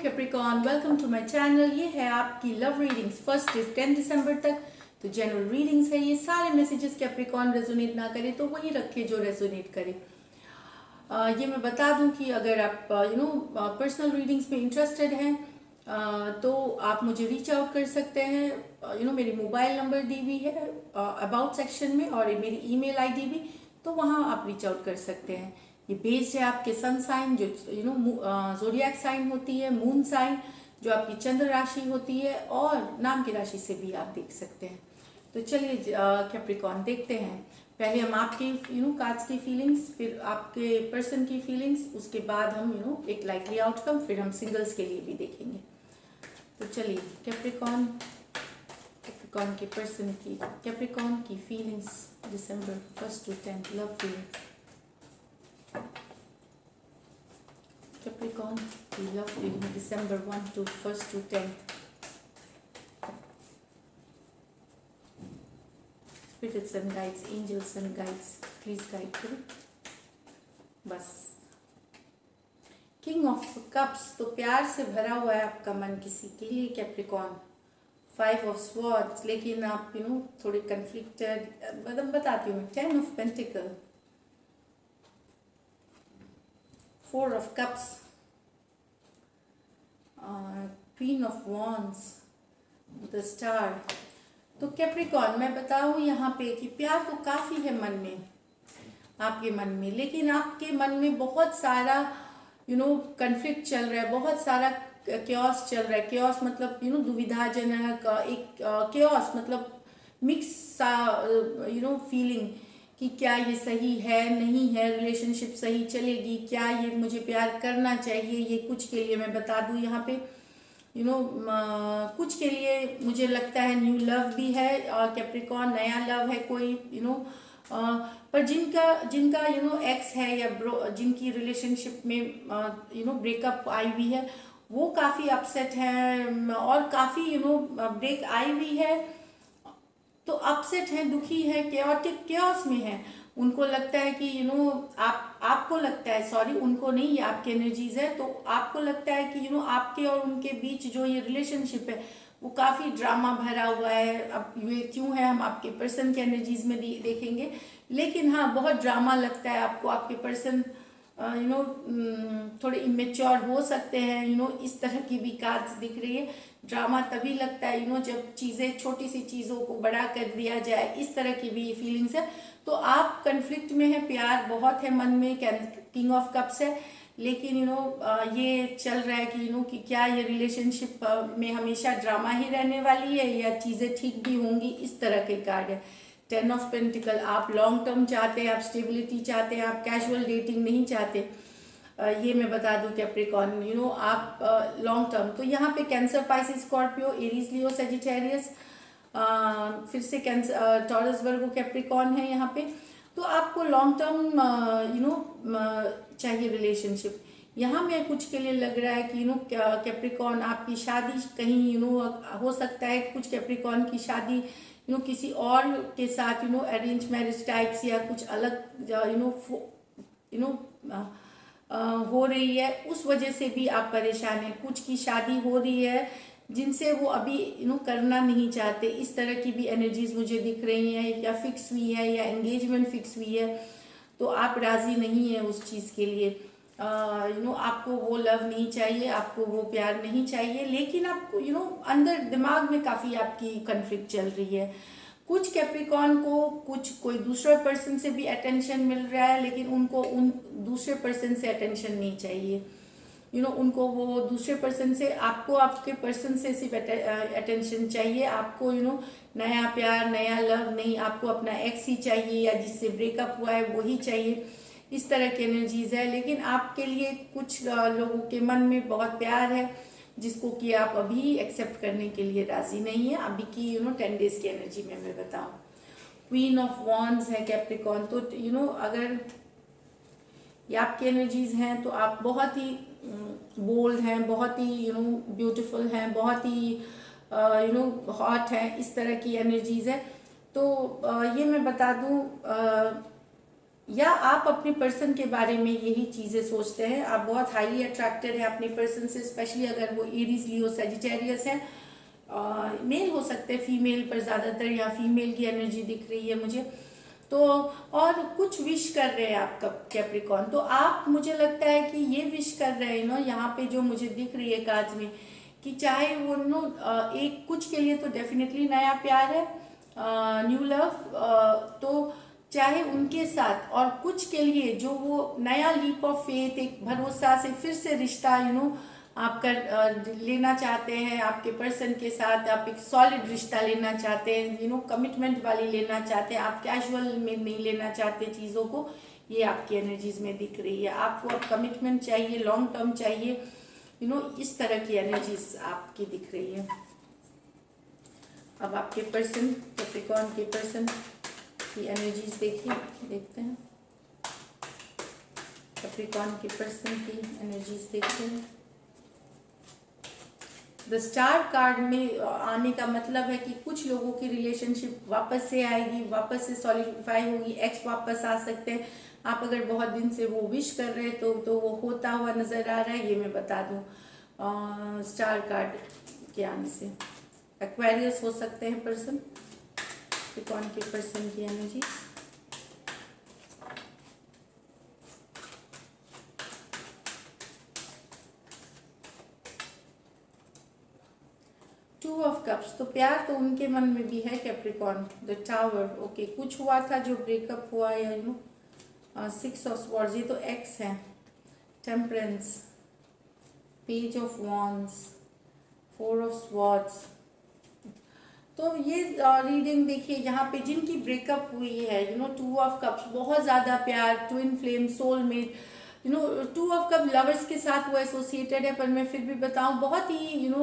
Capricorn, welcome to my channel. ये है आपकी लव रीडिंग्स 1 से 10 दिसंबर तक। तो जनरल रीडिंग्स है। ये सारे मैसेजेस कैप्रिकॉन रेजोनेट ना करे तो वही रखे जो रेजोनेट करे। ये मैं बता दूं कि अगर आप पर्सनल रीडिंग्स में इंटरेस्टेड हैं तो आप मुझे रीच आउट कर सकते हैं। मेरी मोबाइल नंबर दी हुई है अबाउट सेक्शन में और मेरी ईमेल आईडी भी, तो वहाँ आप रीच आउट कर सकते हैं। ये बेस्ड है आपके सन साइन जो ज़ोडिएक साइन होती है, मून साइन जो आपकी चंद्र राशि होती है, और नाम की राशि से भी आप देख सकते हैं। तो चलिए कैप्रिकॉन देखते हैं। पहले हम आपके कार्ड्स की फीलिंग्स, फिर आपके पर्सन की फीलिंग्स, उसके बाद हम एक लाइकली आउटकम, फिर हम सिंगल्स के लिए भी देखेंगे। तो चलिए कैप्रिकॉन के पर्सन की, कैप्रिकॉन की फीलिंग्स दिसंबर 1 to 10 लव फीलिंग्स। कैप्रिकॉन की लव फीलिंग दिसंबर 1 to 1 to 10। Spirits and guides, angels and guides, please guide करो बस। किंग ऑफ कप्स, तो प्यार से भरा हुआ है आपका मन किसी के लिए कैप्रिकॉन। 5 ऑफ स्वॉर्ड्स, लेकिन आप थोड़े कन्फ्लिक्टेड, मतलब बताती हूँ। 10 of pentacle, 4 of cups, queen of wands, the star. तो कैप्रिकॉन मैं बताऊँ यहाँ पे कि प्यार तो काफ़ी है मन में, आपके मन में, लेकिन आपके मन में बहुत सारा कन्फ्लिक्ट चल रहा है, बहुत सारा क्योस चल रहा है। क्योस मतलब दुविधाजनक, एक क्योस मतलब मिक्स फीलिंग कि क्या ये सही है, नहीं है, रिलेशनशिप सही चलेगी, क्या ये मुझे प्यार करना चाहिए। ये कुछ के लिए मैं बता दूँ यहाँ पे कुछ के लिए मुझे लगता है न्यू लव भी है कैप्रिकॉन, नया लव है कोई पर जिनका एक्स है या जिनकी रिलेशनशिप में ब्रेकअप आई हुई है, वो काफ़ी अपसेट है और काफ़ी ब्रेक आई हुई है, तो अपसेट है, दुखी है, केओटिक केओस में है। उनको लगता है कि आपको लगता है, सॉरी उनको नहीं, ये आपकी एनर्जीज है, तो आपको लगता है कि आपके और उनके बीच जो ये रिलेशनशिप है वो काफ़ी ड्रामा भरा हुआ है। अब ये क्यों है हम आपके पर्सन के एनर्जीज में देखेंगे, लेकिन हाँ बहुत ड्रामा लगता है आपको। आपके पर्सन थोड़े इमेच्योर हो सकते हैं, इस तरह की भी कार्ड्स दिख रही है। ड्रामा तभी लगता है जब चीज़ें, छोटी सी चीज़ों को बड़ा कर दिया जाए, इस तरह की भी फीलिंग्स है। तो आप कन्फ्लिक्ट में है, प्यार बहुत है मन में, किंग ऑफ कप्स है, लेकिन ये चल रहा है कि क्या ये रिलेशनशिप में हमेशा ड्रामा ही रहने वाली है या चीज़ें ठीक भी होंगी, इस तरह के कार्ड है। 10 ऑफ पेंटिकल, आप लॉन्ग टर्म चाहते हैं, आप स्टेबिलिटी चाहते हैं, आप कैजुअल डेटिंग नहीं चाहते। ये मैं बता दूं कैप्रिकॉन, आप लॉन्ग टर्म, तो यहाँ पे cancer, Pisces, Scorpio, Aries, Leo, Sagittarius, फिर से कैंसर, टॉरस, वर्गो, कैप्रिकॉन है यहाँ पे। तो आपको लॉन्ग टर्म चाहिए रिलेशनशिप। यहाँ में कुछ के लिए लग रहा है कि कैप्रिकॉन आपकी शादी कहीं हो सकता है, कुछ कैप्रिकॉन की शादी किसी और के साथ अरेंज मैरिज टाइप्स या कुछ अलग हो रही है, उस वजह से भी आप परेशान हैं। कुछ की शादी हो रही है जिनसे वो अभी करना नहीं चाहते, इस तरह की भी एनर्जीज मुझे दिख रही हैं, या फिक्स हुई है या एंगेजमेंट फिक्स हुई है, तो आप राजी नहीं है उस चीज़ के लिए। आपको वो लव नहीं चाहिए, आपको वो प्यार नहीं चाहिए, लेकिन आपको अंदर दिमाग में काफ़ी आपकी कन्फ्लिक्ट चल रही है। कुछ कैप्रिकॉन को कोई दूसरे पर्सन से भी अटेंशन मिल रहा है, लेकिन उनको उन दूसरे पर्सन से अटेंशन नहीं चाहिए। उनको वो दूसरे पर्सन से, आपको आपके पर्सन से सिर्फ अटेंशन चाहिए। आपको नया प्यार, नया लव नहीं, आपको अपना एक्स ही चाहिए या जिससे ब्रेकअप हुआ है वही चाहिए, इस तरह की एनर्जीज है। लेकिन आपके लिए कुछ लोगों के मन में बहुत प्यार है जिसको कि आप अभी एक्सेप्ट करने के लिए राजी नहीं है, अभी की 10 डेज की एनर्जी में मैं बताऊं। क्वीन ऑफ वॉन्ड्स है कैप्रिकॉन, तो अगर ये आपकी एनर्जीज हैं तो आप बहुत ही बोल्ड हैं, बहुत ही ब्यूटीफुल हैं, बहुत ही हॉट हैं, इस तरह की एनर्जीज है। तो ये मैं बता दूं या आप अपने पर्सन के बारे में यही चीज़ें सोचते हैं, आप बहुत हाईली अट्रैक्टेड हैं अपने पर्सन से, स्पेशली अगर वो एरीज, लियो, सजिटेरियस है। मेल हो सकते हैं, फीमेल पर ज़्यादातर, या फीमेल की एनर्जी दिख रही है मुझे तो। और कुछ विश कर रहे हैं आपका कैप्रिकॉन, तो आप, मुझे लगता है कि ये विश कर रहे हैं यहाँ पे जो मुझे दिख रही है कार्ड्स में, कि चाहे वो एक कुछ के लिए तो डेफिनेटली नया प्यार है, न्यू लव, तो चाहे उनके साथ, और कुछ के लिए जो वो नया लीप ऑफ फेथ, एक भरोसा से फिर से रिश्ता आप लेना चाहते हैं आपके पर्सन के साथ, आप एक सॉलिड रिश्ता लेना चाहते हैं, कमिटमेंट वाली लेना चाहते हैं, आप कैजुअल में नहीं लेना चाहते चीज़ों को। ये आपकी एनर्जीज में दिख रही है, आपको अब कमिटमेंट चाहिए, लॉन्ग टर्म चाहिए, इस तरह की एनर्जीज आपकी दिख रही है। अब आपके पर्सन, कैप्रिकॉर्न के पर्सन की एनर्जीज देखते हैं। कैप्रिकॉर्न के पर्सन की एनर्जीज देखते हैं। द स्टार कार्ड में आने का मतलब है कि कुछ लोगों की रिलेशनशिप वापस से आएगी, वापस से सॉलिडिफाई होगी, एक्स वापस आ सकते हैं। आप अगर बहुत दिन से वो विश कर रहे हैं तो वो होता हुआ नजर आ रहा है, ये मैं बता दूं स्टार कार्ड के आने से। एक्वेरियस हो सकते हैं पर्सन, कौन के पर्सन की एनर्जी। टू ऑफ कप्स, तो प्यार तो उनके मन में भी है कैप्रिकॉर्न। द टावर, ओके, कुछ हुआ था जो ब्रेकअप हुआ, या सिक्स ऑफ स्वॉर्ड्स, ये तो एक्स है। Temperance, page of wands, four of swords. तो ये रीडिंग देखिए, यहाँ पे जिनकी ब्रेकअप हुई है, टू ऑफ कप्स, बहुत ज़्यादा प्यार, twin flame, soulmate, two of cup lovers के साथ वो एसोसिएटेड है, पर मैं फिर भी बताऊं बहुत ही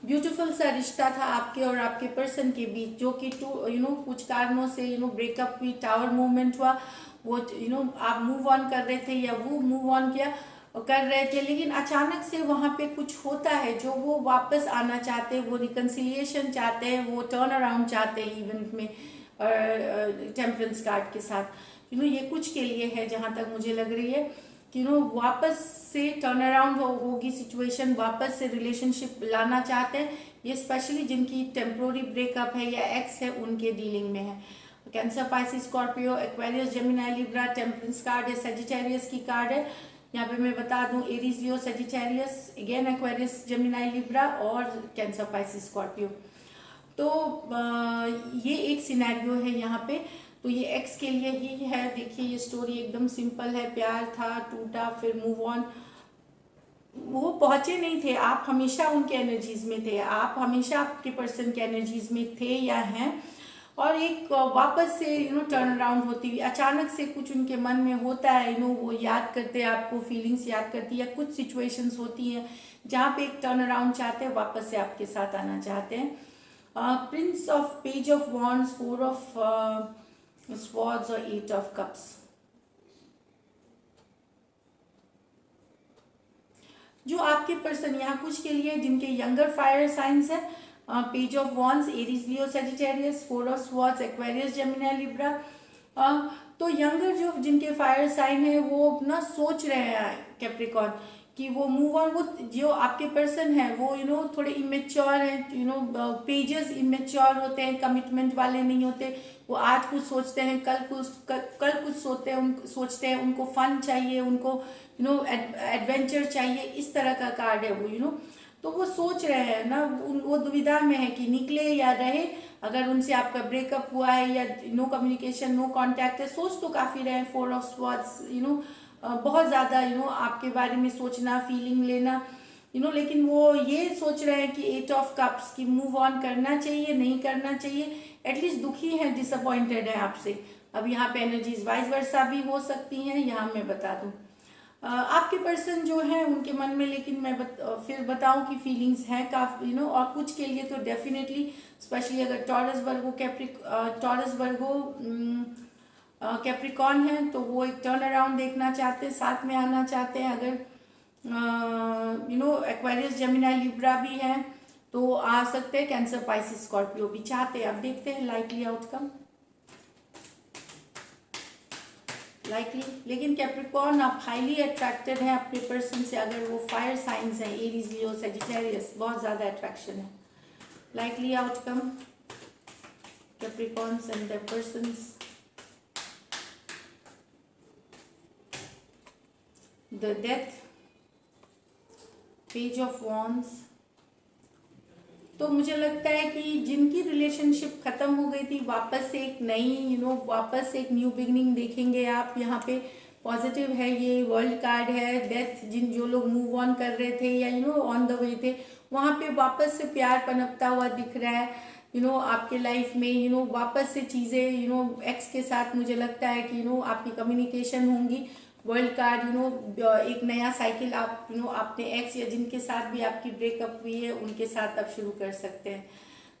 ब्यूटीफुल सा रिश्ता था आपके और आपके पर्सन के बीच, जो कि कुछ कारणों से ब्रेकअप हुई, टावर मूवमेंट हुआ, वो आप मूव ऑन कर रहे थे या वो मूव ऑन किया कर रहे थे, लेकिन अचानक से वहाँ पे कुछ होता है जो वो वापस आना चाहते हैं, वो रिकन्सिलिएशन चाहते हैं, वो टर्न अराउंड चाहते हैं इवेंट में, टेम्परेंस कार्ड के साथ। ये कुछ के लिए है जहाँ तक मुझे लग रही है कि वापस से टर्न अराउंड होगी सिचुएशन, वापस से रिलेशनशिप लाना चाहते हैं। ये स्पेशली जिनकी टेम्प्रोरी ब्रेकअप है या एक्स है उनके डीलिंग में है। Cancer, Pisces, Scorpio, Aquarius, Gemini, Libra, temperance card है, सेजिटेरियस की कार्ड है। यहाँ पे मैं बता दूं Aries, Leo, Sagittarius, again Aquarius, Gemini, Libra और कैंसर, पाइसिस, स्कॉर्पियो। तो ये एक सिनेरियो है यहाँ पे। तो ये एक्स के लिए ही है। देखिए ये स्टोरी एकदम सिंपल है, प्यार था, टूटा, फिर मूव ऑन, वो पहुंचे नहीं थे, आप हमेशा उनके एनर्जीज में थे, आप हमेशा आपके पर्सन के एनर्जीज में थे या हैं, और एक वापस से टर्न अराउंड होती हुई अचानक से कुछ उनके मन में होता है, वो याद करते हैं आपको, फीलिंग्स याद करती है, कुछ सिचुएशंस होती हैं जहाँ पे एक टर्न अराउंड चाहते हैं, वापस से आपके साथ आना चाहते हैं। Prince of, page of wands, four of swords और एट ऑफ कप्स। जो आपके पर्सन यहाँ कुछ के लिए जिनके यंगर फायर साइंस है, page of wands, Aries, Leo, Sagittarius, four of swords, Aquarius, Gemini, Libra. तो यंगर जो जिनके फायर साइन है वो ना सोच रहे हैं कैप्रिकॉर्न कि वो मूव ऑन, वो जो आपके पर्सन है वो थोड़े इमेच्योर हैं, पेजेस इमेच्योर होते हैं, कमिटमेंट वाले नहीं होते, वो आज कुछ सोचते हैं, कल कुछ सोचते हैं, उनको फन चाहिए, उनको एडवेंचर चाहिए, इस तरह का कार्ड है वो तो वो सोच रहे हैं ना, वो दुविधा में है कि निकले या रहे। अगर उनसे आपका ब्रेकअप हुआ है या नो कम्युनिकेशन, नो कांटेक्ट है, सोच तो काफी रहे हैं, फोर ऑफ स्वॉर्ड्स, बहुत ज्यादा आपके बारे में सोचना, फीलिंग लेना, लेकिन वो ये सोच रहे हैं कि एट ऑफ कप्स की मूव ऑन करना चाहिए, नहीं करना चाहिए, एटलीस्ट दुखी है, डिसअपॉइंटेड है आपसे। अब यहाँ पे एनर्जीज वाइस वर्सा भी हो सकती हैं, यहाँ मैं बता दूं आपके पर्सन जो है उनके मन में, लेकिन मैं फिर बताऊं कि फीलिंग्स हैं काफी, और कुछ के लिए तो डेफिनेटली, स्पेशली अगर टॉरस वर्गो कैप्रिकॉर्न है तो वो एक टर्न अराउंड देखना चाहते हैं, साथ में आना चाहते हैं। अगर एक्वेरियस, जेमिनी, लिब्रा भी है तो आ सकते हैं, कैंसर, पाइसिस, स्कॉर्पियो भी चाहते हैं। अब देखते हैं लाइकली आउटकम। लाइकली। लेकिन कैप्रिकॉर्न आप हाईली अट्रैक्टेड हैं अपने पर्सन से, अगर वो फायर साइंस हैं, एरीज, लियो, सजिटेरियस, बहुत ज़्यादा अट्रैक्शन है। Likely outcome Capricorns and their persons, the death, page of wands. तो मुझे लगता है कि जिनकी रिलेशनशिप खत्म हो गई थी, वापस से एक नई वापस से एक न्यू बिगनिंग देखेंगे आप। यहाँ पे पॉजिटिव है, ये वर्ल्ड कार्ड है। डेथ, जो लोग मूव ऑन कर रहे थे या ऑन द वे थे, वहाँ पे वापस से प्यार पनपता हुआ दिख रहा है। आपके लाइफ में वापस से चीज़ें एक्स के साथ मुझे लगता है कि आपकी कम्युनिकेशन होंगी। वर्ल्ड कार्ड एक नया साइकिल आप अपने एक्स या जिनके साथ भी आपकी ब्रेकअप हुई है उनके साथ आप शुरू कर सकते हैं।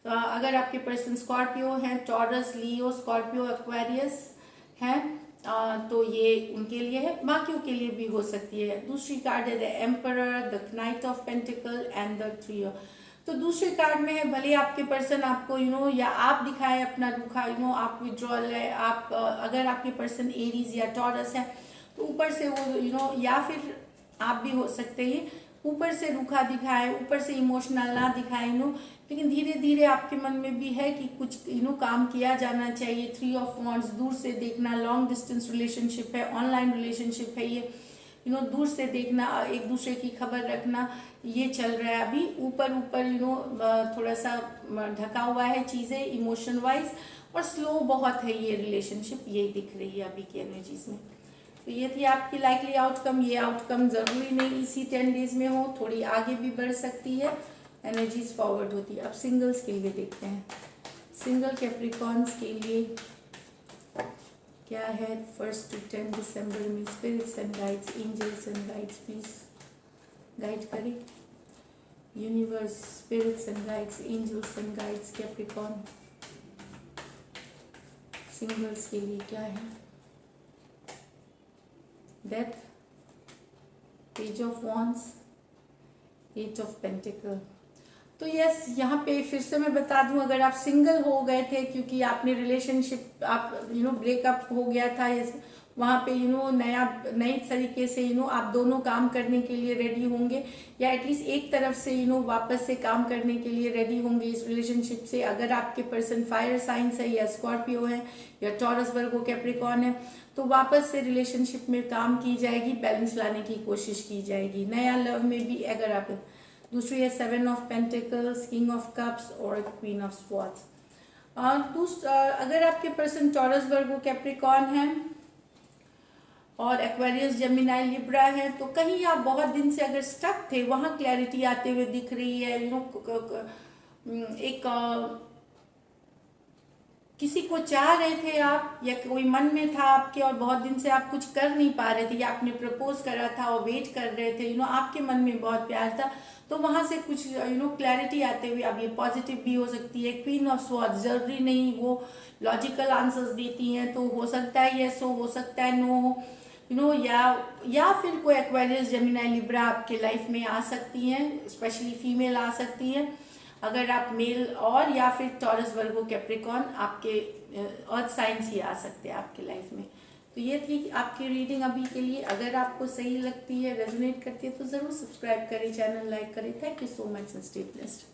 तो अगर आपके पर्सन स्कॉर्पियो हैं, टॉरस, लियो, स्कॉर्पियो, एक्वेरियस हैं, तो ये उनके लिए है। बाकियों के लिए भी हो सकती है। दूसरी कार्ड है the emperor, the night of pentacle and the three. तो दूसरे कार्ड में है, भले आपके पर्सन आपको या आप दिखाए अपना रूखा, आप विड्रॉल है, आप अगर आपके पर्सन एरीज या टॉरस है तो ऊपर से वो या फिर आप भी हो सकते हैं ऊपर से रूखा दिखाए, ऊपर से इमोशनल ना दिखाए लेकिन धीरे धीरे आपके मन में भी है कि कुछ काम किया जाना चाहिए। थ्री ऑफ वॉन्ड्स, दूर से देखना, लॉन्ग डिस्टेंस रिलेशनशिप है, ऑनलाइन रिलेशनशिप है ये, दूर से देखना, एक दूसरे की खबर रखना, ये चल रहा है अभी। ऊपर ऊपर थोड़ा सा ढका हुआ है चीज़ें इमोशन वाइज, और स्लो बहुत है ये रिलेशनशिप, ये दिख रही है अभी की एनर्जीज में। तो ये थी आपकी लाइकली आउटकम। ये आउटकम ज़रूरी नहीं इसी 10 डेज में हो, थोड़ी आगे भी बढ़ सकती है, एनर्जीज फॉरवर्ड होती है। अब सिंगल्स के लिए देखते हैं, सिंगल कैप्रिकॉर्न्स के लिए क्या है 1 to 10 दिसंबर में। Spirits and guides, angels and guides please guide करें। Universe, spirits and guides, angels and guides, Capricorn singles के लिए क्या है। Death, page of wands, eight of pentacle. तो यस, यहाँ पे फिर से मैं बता दूं, अगर आप सिंगल हो गए थे क्योंकि आपने रिलेशनशिप आप ब्रेकअप हो गया था, वहाँ पे नए तरीके से आप दोनों काम करने के लिए रेडी होंगे, या एटलीस्ट एक तरफ से वापस से काम करने के लिए रेडी होंगे इस रिलेशनशिप से। अगर आपके पर्सन फायर साइंस है या स्कॉर्पियो है या टॉरस, वर्गो, कैप्रिकॉर्न है, तो वापस से रिलेशनशिप में काम की जाएगी, बैलेंस लाने की कोशिश की जाएगी। नया लव में भी अगर आप, दूसरी है 7 of pentacles, king of cups और क्वीन ऑफ स्वॉर्ड्स। अगर आपके पर्सन टॉरस, वर्गो, कैप्रिकॉर्न है और एक्वेरियस, जेमिनाई, लिब्रा है, तो कहीं आप बहुत दिन से अगर स्टक थे, वहाँ क्लैरिटी आते हुए दिख रही है। एक किसी को चाह रहे थे आप, या कोई मन में था आपके और बहुत दिन से आप कुछ कर नहीं पा रहे थे, या आपने प्रपोज करा था और वेट कर रहे थे, आपके मन में बहुत प्यार था, तो वहां से कुछ क्लैरिटी आते हुए अब ये पॉजिटिव भी हो सकती है। क्वीन ऑफ स्वॉर्ड्स, जरूरी नहीं वो लॉजिकल आंसर्स देती हैं, तो हो सकता है यस हो सकता है नो हो, या फिर कोई एक्वेरियस, जेमिनाई, लिब्रा आपके लाइफ में आ सकती हैं, स्पेशली फीमेल आ सकती हैं अगर आप मेल, और या फिर टॉरस, वर्गो, कैप्रिकॉर्न आपके अर्थ साइंस ही आ सकते हैं आपके लाइफ में। तो ये थी आपकी रीडिंग अभी के लिए। अगर आपको सही लगती है, रेजोनेट करती है, तो ज़रूर सब्सक्राइब करें, चैनल लाइक करें। Thank you so much and stay blessed.